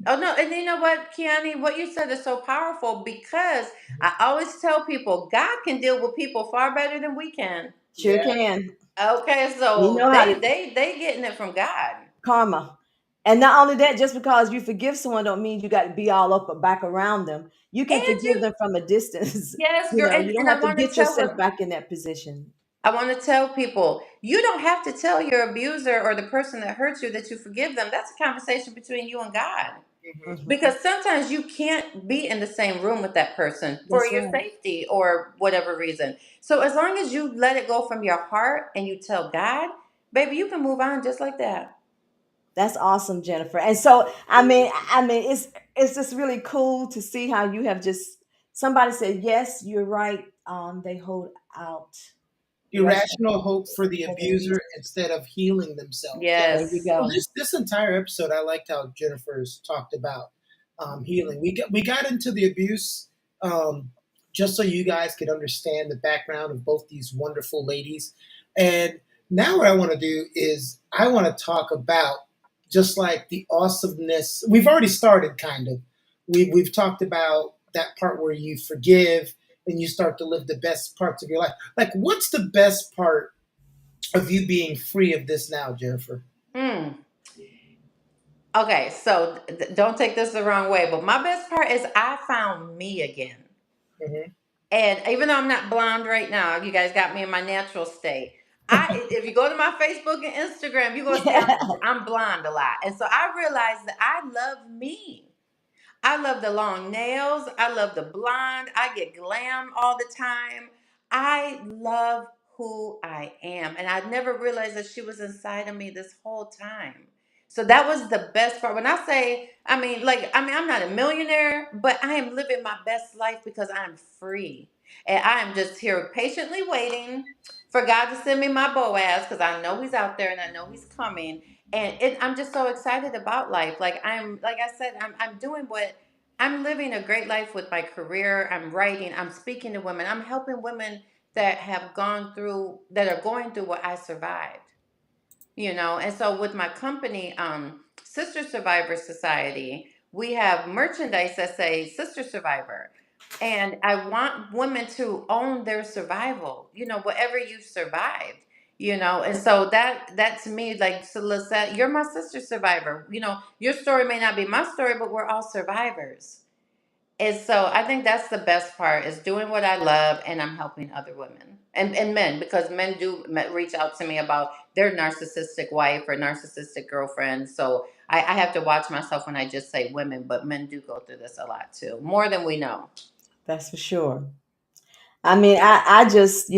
Oh no, and you know what, Kiani, what you said is so powerful because I always tell people God can deal with people far better than we can. Sure Yeah. can. Okay, You so know how they to they they getting it from God. karma. And not only that, just because you forgive someone don't mean you got to be all up or back around them. You can And forgive you, them from a distance. yes, girl, You don't and have to get yourself back in that position. I want to tell people, you don't have to tell your abuser or the person that hurt you that you forgive them. That's a conversation between you and God. Mhm. Mhm. Because sometimes you can't be in the same room with that person for That's your right. safety or whatever reason. So as long as you let it go from your heart and you tell God, baby, you can move on just like that. That's awesome, Jennifer. And so, I mean, it's just really cool to see how you have just somebody said, yes, you're right. They hold out Russia Irrational hope for the for the abuse. abuser instead of healing themselves. Yeah. There you Yes. Well, go. this entire episode, I liked how Jennifer's talked about healing. We got into the abuse um, just so you guys could understand the background of both these wonderful ladies. And now what I want to do is I want to talk about just like the awesomeness. We've already started kind of. We've talked about that part where you forgive and you start to live the best parts of your life. Like, what's the best part of you being free of this now, Jennifer? Hmm. Okay, so don't take this the wrong way, but my best part is I found me again. Hmm. And even though I'm not blonde right now, you guys got me in my natural state. If you go to my Facebook and Instagram, you're gonna see I'm blonde a lot. And so I realized that I love me. I love the long nails. I love the blonde. I get glam all the time. I love who I am. And I never realized that she was inside of me this whole time. So that was the best part. When I say, I'm not a millionaire, but I am living my best life because I'm free. And I am just here patiently waiting for God to send me my Boaz because I know he's out there and I know he's coming. I'm just so excited about life. Like I said, I'm doing what I'm living a great life with my career. I'm writing, I'm speaking to women, I'm helping women that have gone through, that are going through what I survived. And so with my company, Sister Survivor Society, we have merchandise that say Sister Survivor. And I want women to own their survival, whatever you've survived. And so that to me, like, so Lisette, you're my sister survivor. Your story may not be my story, but we're all survivors. And so I think that's the best part, is doing what I love, and I'm helping other women and men, because men do reach out to me about their narcissistic wife or narcissistic girlfriend. So I have to watch myself when I just say women, but men do go through this a lot too, more than we know. That's for sure. I mean, I just,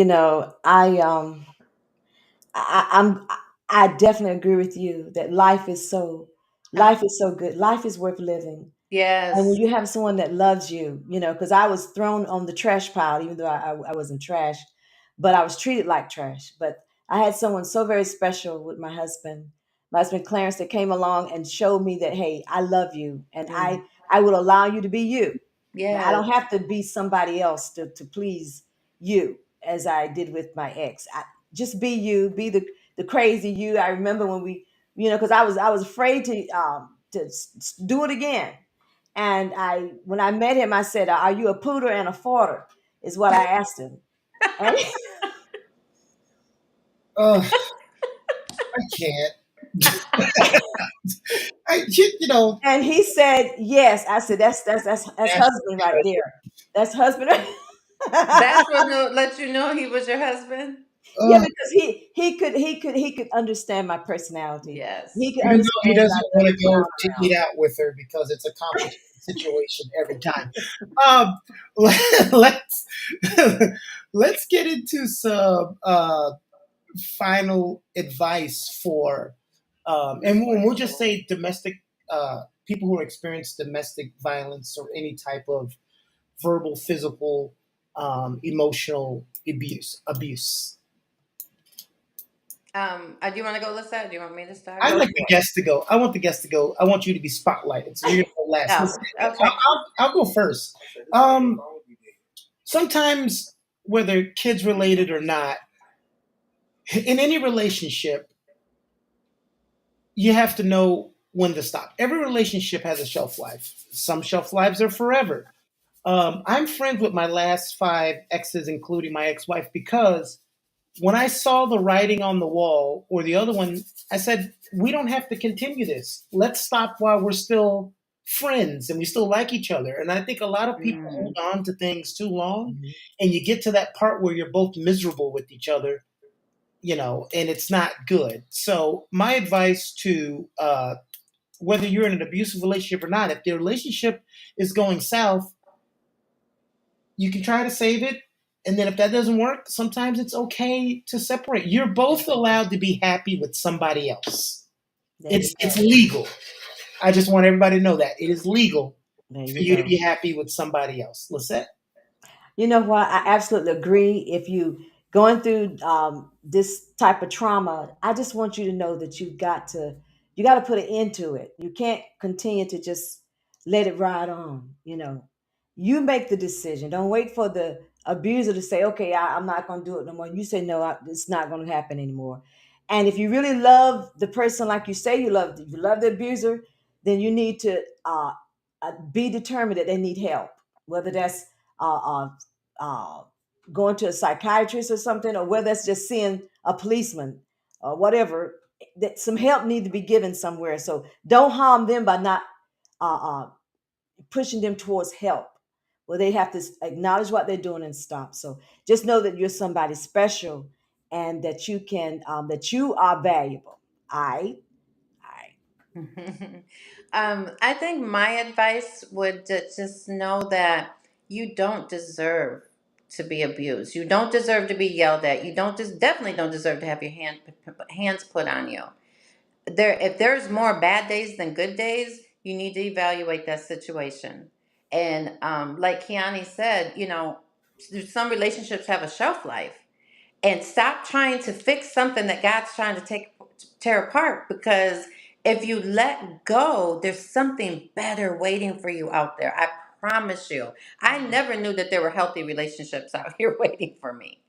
I'm I definitely agree with you that life is so good. Life is worth living. And when Yes. you have someone that loves you, because I was thrown on the trash pile, even though I wasn't trash, but I was treated like trash. But I had someone so very special with my husband Clarence, that came along and showed me that, hey, I love you, and Mm. I will allow you to be you. Now, I Yes. don't have to be somebody else to please you, as I did with my ex. Just be you, be the crazy you. I remember when because I was afraid to do it again. And when I met him, I said, "Are you a pooter and a forter?" Is what I asked him, and Ugh, I can't. and he said, "Yes." I said, "That's husband right there. That's husband." That's what let you know he was your husband. Yeah, Ugh, because he could understand my personality. Yes. He could even though he understand that doesn't I want love to go clown to around. eat out with her because it's a complicated situation every time. Um, let's let's get into some final advice for, and we'll just say domestic, people who experience domestic violence or any type of verbal, physical, emotional abuse. Do you want to go, Lisa? Do you want me to start? I'd Go like for the it. guest to go. I want the guest to go. I want you to be spotlighted. So you're going to go last. Oh, Listen, okay. I'll go first. Um, Sometimes, whether kids related or not, in any relationship, you have to know when to stop. Every relationship has a shelf life. Some shelf lives are forever. I'm friends with my last five exes, including my ex wife, because when I saw the writing on the wall, or the other one, I said, we don't have to continue this. Let's stop while we're still friends and we still like each other. And I think a lot of people Mm. hold on to things too long, Mhm. and you get to that part where you're both miserable with each other, and it's not good. So, my advice to, whether you're in an abusive relationship or not, if the relationship is going south, you can try to save it. And then if that doesn't work, sometimes it's okay to separate. You're both allowed to be happy with somebody else. There you It's go. legal. I just want everybody to know that it is legal There for you you to go. be happy with somebody else. Lisette? You know what? I absolutely agree. If you going through this type of trauma, I just want you to know that you got to put an end to it. You can't continue to just let it ride on. You make the decision. Don't wait for the abuser to say, "Okay, I'm not going to do it no more." You say, "No, it's not going to happen anymore." And if you really love the person, like you say you love the abuser, then you need to be determined that they need help, whether that's uh, uh, uh, going to a psychiatrist or something, or whether it's just seeing a policeman or whatever. That some help need to be given somewhere. So don't harm them by not uh, uh, pushing them towards help. Well, they have to acknowledge what they're doing and stop. So just know that you're somebody special, and that you are valuable. I. I think my advice would just know that you don't deserve to be abused. You don't deserve to be yelled at. You don't just definitely don't deserve to have your hands put on you. If there's more bad days than good days, you need to evaluate that situation. And like Kiani said, some relationships have a shelf life, and stop trying to fix something that God's trying to tear apart, because if you let go, there's something better waiting for you out there. I promise you. I never knew that there were healthy relationships out here waiting for me.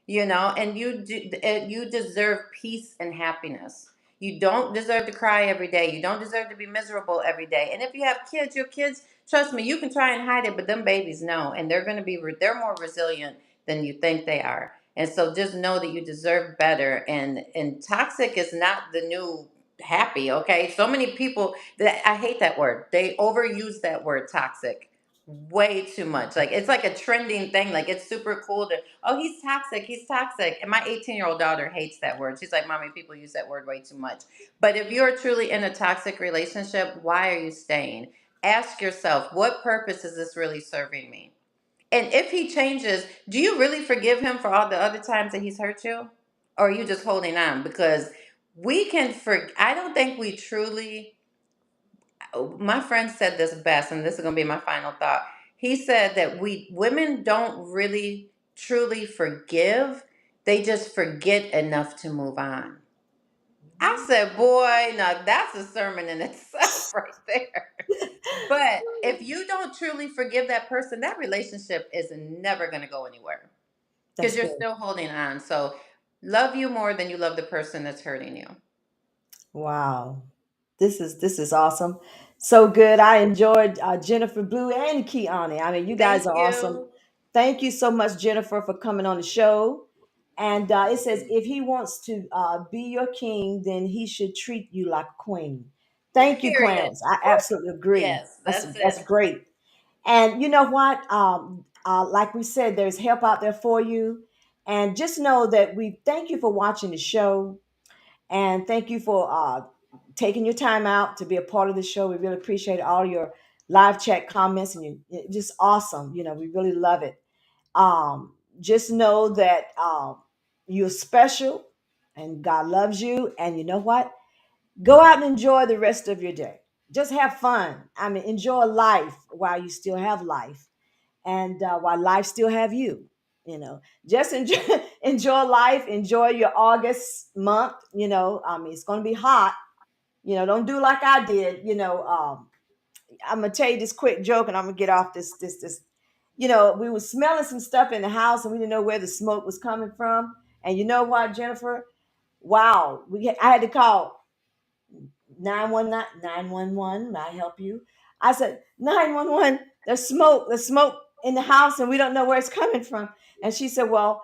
And you deserve peace and happiness. You don't deserve to cry every day. You don't deserve to be miserable every day. And if you have kids, your kids, trust me, you can try and hide it, but them babies know, and they're going to be they're more resilient than you think they are. And so just know that you deserve better. And toxic is not the new happy. Okay, so many people that I hate that word. They overuse that word toxic way too much. Like it's like a trending thing. Like it's super cool to, oh, he's toxic, he's toxic. And my 18-year-old daughter hates that word. She's like, Mommy, people use that word way too much. But if you're truly in a toxic relationship, why are you staying? Ask yourself, what purpose is this really serving me? And if he changes, do you really forgive him for all the other times that he's hurt you? Or are you just holding on? Because I don't think we truly, my friend said this best, and this is going to be my final thought. He said that we women don't really truly forgive, they just forget enough to move on. I said, boy, now that's a sermon in itself right there. But if you don't truly forgive that person, that relationship is never going to go anywhere because That's you're good. still holding on. So love you more than you love the person that's hurting you. Wow. This is awesome. So good. I enjoyed Jennifer Blue and Kiani. I mean, you guys Thank are awesome. you. Thank you so much, Jennifer, for coming on the show. And it says, if he wants to be your king, then he should treat you like a queen. Thank you, Period. Clarence. I absolutely agree. Yes, That's that's that's it. great. And you know what? Like we said, there's help out there for you. And just know that we thank you for watching the show. And thank you for taking your time out to be a part of the show. We really appreciate all your live chat comments, and just awesome. We really love it. Just know that you're special and God loves you. And you know what? Go out and enjoy the rest of your day. Just have fun. I mean, enjoy life while you still have life, and while life still have you. Just enjoy enjoy life. Enjoy your August month. I mean, it's going to be hot. Don't do like I did. I'm gonna tell you this quick joke, and I'm gonna get off this. We were smelling some stuff in the house, and we didn't know where the smoke was coming from. And you know what, Jennifer? Wow, I had to call 919, 911. May I help you? I said, 911, there's smoke in the house, and we don't know where it's coming from. And she said, well,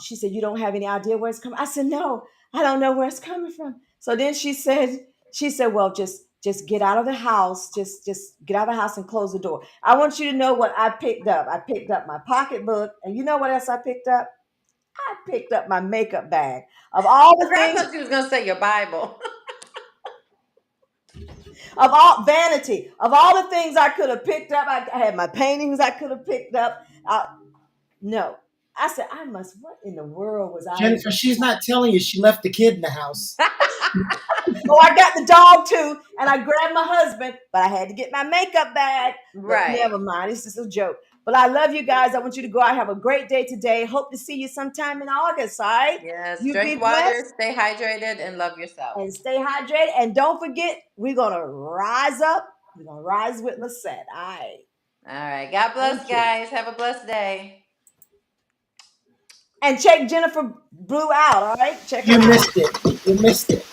she said, you don't have any idea where it's coming. I said, no, I don't know where it's coming from. So then she said, well, just get out of the house. Just get out of the house and close the door. I want you to know what I picked up. I picked up my pocketbook, and you know what else I picked up? I picked up my makeup bag. Of all the I things, thought you was gonna say your Bible. of all vanity, of all the things I could have picked up. I had my paintings I could have picked up. No, I said, what in the world was I even? Jennifer, she's not telling you she left the kid in the house. Oh, I got the dog too, and I grabbed my husband, but I had to get my makeup bag. But never Right. mind, it's just a joke. But I love you guys. I want you to go out, have a great day today. Hope to see you sometime in August. All right, Yes. you Drink be water, blessed stay hydrated, and love yourself. and stay hydrated. And don't forget, we're gonna rise up. We're gonna rise with Lisette. All right. All right. God bless, Thank you. guys. Have a blessed day. And check Jennifer Blue out. All right, check her You out. missed it. You missed it.